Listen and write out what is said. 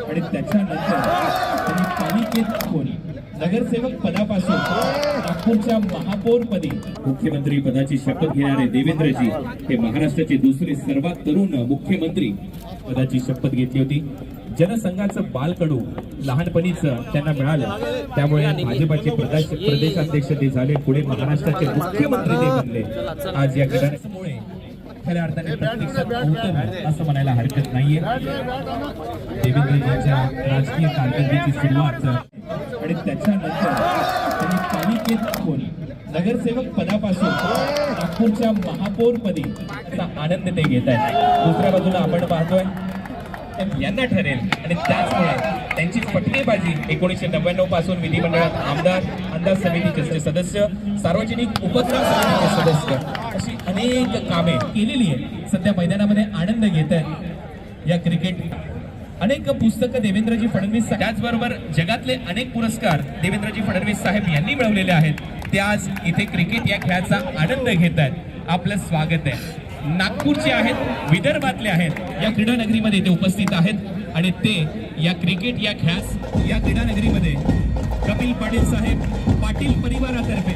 आणि त्याच्यानंतर त्यांनी पालिकेत होऊन नगरसेवक पदापासून नागपूरच्या महापौरपदी मुख्यमंत्री पदाची शपथ घेणारे देवेंद्रजी हे महाराष्ट्राचे दुसरे सर्वात तरुण मुख्यमंत्री पदाची शपथ घेतली होती। जनसंघाचं बालकडू लहानपणीच त्यांना मिळालं, त्यामुळे भाजपाचे प्रदेशाध्यक्ष ते झाले, पुढे महाराष्ट्राचे मुख्यमंत्री ते बनले। आज या घटनेमुळे खऱ्या अर्थाने प्रत्यक्षात अवतरलं असं म्हणायला हरकत नाहीये। देवेंद्रजींच्या राजकीय कारकिर्दीची सुरुवात आणि त्याच्यानंतर त्यांनी पालिकेत होऊन नगरसेवक पदापासून नागपूरच्या महापौरपदी आनंद ते घेत आहेत। दुसऱ्या बाजूला आपण पाहतोय यांना ठरेल आणि त्याचमुळे त्यांचीच पटणेबाजी 1999 पासून विधिमंडळात आमदार समितीचे सदस्य, सार्वजनिक उपक्रम समितीचे सदस्य अशी अनेक कामे केलेली आहे। सध्या मैदानामध्ये आनंद घेत आहेत या क्रिकेट। अनेक पुस्तकं देवेंद्रजी फडणवीस, त्याचबरोबर जगातले अनेक पुरस्कार देवेंद्रजी फडणवीस साहेब यांनी मिळवलेले आहेत। ते आज इथे क्रिकेट या खेळाचा आनंद घेत आहेत। आपलं स्वागत आहे। नागपूरचे आहेत, विदर्भातले आहेत, या क्रीडा नगरीमध्ये ते उपस्थित आहेत आणि ते या क्रिकेट या खेळास या क्रीडा नगरीमध्ये कपिल पाटील साहेब, पाटील परिवारातर्फे